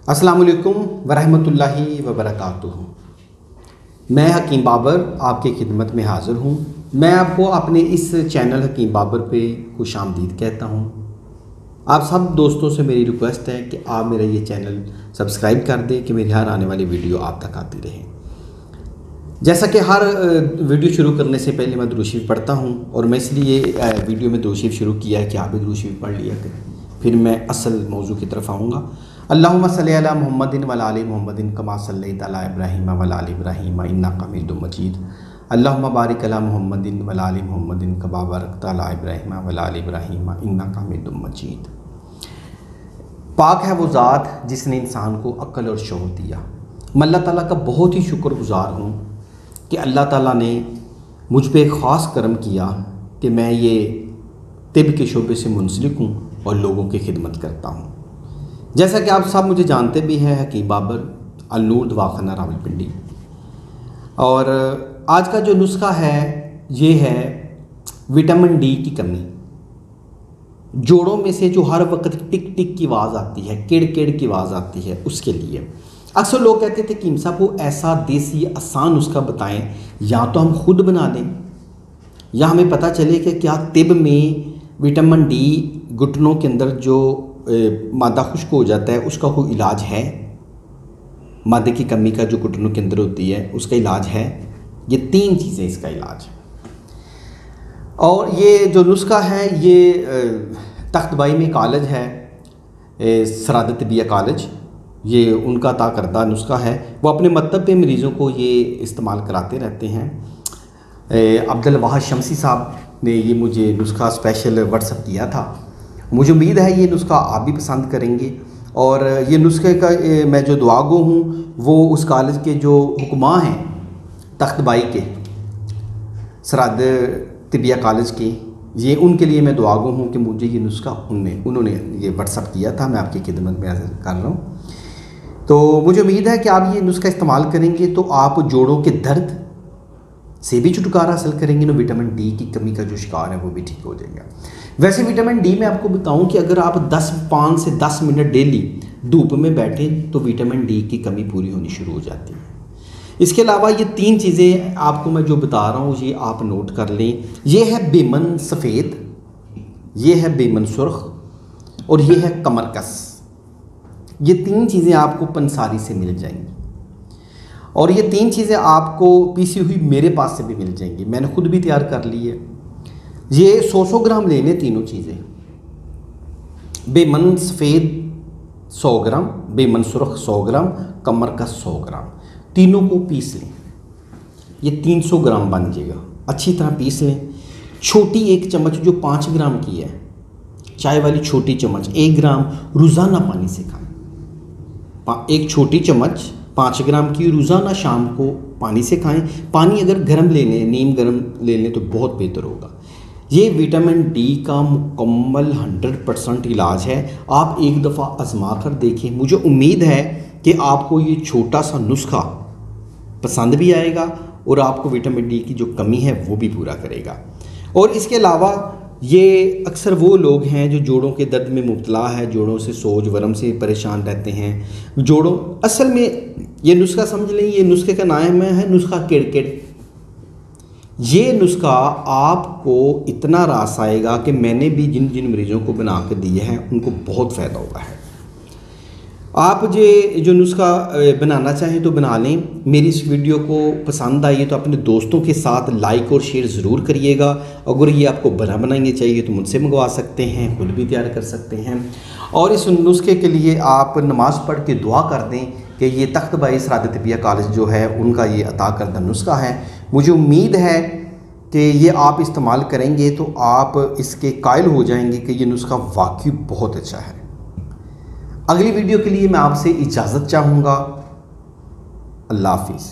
अस्सलामुअलैकुम वरहमतुल्लाहि वबरकातुहू। मैं हकीम बाबर आपकी खिदमत में हाज़िर हूँ। मैं आपको अपने इस चैनल हकीम बाबर पे खुशामदीद कहता हूँ। आप सब दोस्तों से मेरी रिक्वेस्ट है कि आप मेरा ये चैनल सब्सक्राइब कर दें कि मेरी हर आने वाली वीडियो आप तक आती रहे। जैसा कि हर वीडियो शुरू करने से पहले मैं दुरूद शरीफ पढ़ता हूँ और मैं इसलिए वीडियो में दुरूद शरीफ शुरू किया है कि आप भी दुरूद शरीफ पढ़ लिया करें, फिर मैं असल मौजू की तरफ आऊँगा। अल्लाहुम्मा सल्ली अला मुहम्मदिन व अला आलि मुहम्मदिन कमा सल्लैता अला इब्राहीम व अला आलि इब्राहीम इन्नका हमीदुम मजीद। अल्लाहुम्मा बारिक अला मुहम्मदिन व अला आलि मुहम्मदिन कमा बारकता अला इब्राहीम व अला आलि इब्राहीम इन्नका हमीदुम मजीद। पाक है वो ज़ात जिसने इंसान को अक्ल और शऊर दिया। मैं अल्लाह ताला का बहुत ही शुक्रगुज़ार हूँ कि अल्लाह ताला ने मुझ पे एक ख़ास करम किया कि मैं ये तिब के शोबे से मुंसलिक हूँ और लोगों की खिदमत करता हूँ। जैसा कि आप सब मुझे जानते भी हैं, हकीम बाबर अल-नूर दवाखाना रावलपिंडी। और आज का जो नुस्खा है ये है विटामिन डी की कमी। जोड़ों में से जो हर वक्त टिक टिक की आवाज़ आती है, किड़ किड़ की आवाज़ आती है, उसके लिए अक्सर लोग कहते थे कि साहब को ऐसा देसी आसान नुस्खा बताएं, या तो हम खुद बना लें या हमें पता चले कि क्या तिब में विटामिन डी घुटनों के अंदर जो मादा खुश्क हो जाता है उसका कोई इलाज है। मादे की कमी का जो घुटनों के अंदर होती है उसका इलाज है। ये तीन चीज़ें इसका इलाज है। और ये जो नुस्खा है ये तख्तबाई में कॉलेज है, सराद तिबिया कॉलेज, ये उनका अता करदा नुस्खा है। वो अपने मतलब पे मरीज़ों को ये इस्तेमाल कराते रहते हैं। अब्दुल वाहिद शमसी साहब ने ये मुझे नुस्खा स्पेशल व्हाट्सअप किया था। मुझे उम्मीद है ये नुस्खा आप भी पसंद करेंगे। और ये नुस्खे का मैं जो दुआगो हूँ वो उस कॉलेज के जो हुक्मा हैं तख्तबाई के, सराद तिबिया कॉलेज के, ये उनके लिए मैं दुआगो हूँ कि मुझे ये नुस्खा उन्होंने ये व्हाट्सअप किया था। मैं आपकी खिदमत में अर्ज़ कर रहा हूँ। तो मुझे उम्मीद है कि आप ये नुस्खा इस्तेमाल करेंगे तो आप जोड़ों के दर्द से भी छुटकारा हासिल करेंगे ना विटामिन डी की कमी का जो शिकार है वो भी ठीक हो जाएगा। वैसे विटामिन डी मैं आपको बताऊं कि अगर आप 5 से 10 मिनट डेली धूप में बैठें तो विटामिन डी की कमी पूरी होनी शुरू हो जाती है। इसके अलावा ये तीन चीज़ें आपको मैं जो बता रहा हूँ ये आप नोट कर लें। ये है बेमन सफ़ेद, ये है बेमन सुर्ख और ये है कमरकस। ये तीन चीज़ें आपको पंसारी से मिल जाएंगी और ये तीन चीज़ें आपको पीसी हुई मेरे पास से भी मिल जाएंगी। मैंने खुद भी तैयार कर ली है। ये 100 ग्राम लेने तीनों चीज़ें। बेमन सफ़ेद 100 ग्राम, बेमन सुर्ख 100 ग्राम, कमरकस 100 ग्राम, तीनों को पीस लें। ये 300 ग्राम बन जाएगा। अच्छी तरह पीस लें। छोटी एक चम्मच जो 5 ग्राम की है, चाय वाली छोटी चम्मच 1 ग्राम रोज़ाना पानी से खाएं। एक छोटी चम्मच 5 ग्राम की रोज़ाना शाम को पानी से खाएं। पानी अगर गर्म ले लें, नीम गर्म ले लें तो बहुत बेहतर होगा। ये विटामिन डी का मुकम्मल 100% इलाज है। आप एक दफ़ा आजमा कर देखें। मुझे उम्मीद है कि आपको ये छोटा सा नुस्खा पसंद भी आएगा और आपको विटामिन डी की जो कमी है वो भी पूरा करेगा। और इसके अलावा ये अक्सर वो लोग हैं जो जोड़ों के दर्द में मुब्तला है, जोड़ों से सोज वरम से परेशान रहते हैं। जोड़ों असल में ये नुस्खा समझ लें, ये नुस्खे का नाम है नुस्खा किड़किड़। ये नुस्खा आपको इतना रास आएगा कि मैंने भी जिन जिन मरीज़ों को बना के दिए हैं उनको बहुत फ़ायदा हुआ है। आप जो नुस्खा बनाना चाहें तो बना लें। मेरी इस वीडियो को पसंद आई है तो अपने दोस्तों के साथ लाइक और शेयर ज़रूर करिएगा। अगर ये आपको बनाएंगे चाहिए तो मुझसे मंगवा सकते हैं, खुद भी तैयार कर सकते हैं। और इस नुस्खे के लिए आप नमाज़ पढ़ के दुआ कर दें कि ये तख्तबाई सराद तिबिया कॉलेज जो है उनका ये अता करदा नुस्खा है। मुझे उम्मीद है कि ये आप इस्तेमाल करेंगे तो आप इसके कायल हो जाएंगे कि ये नुस्खा वाकई बहुत अच्छा है। अगली वीडियो के लिए मैं आपसे इजाज़त चाहूँगा। अल्लाह हाफिज़।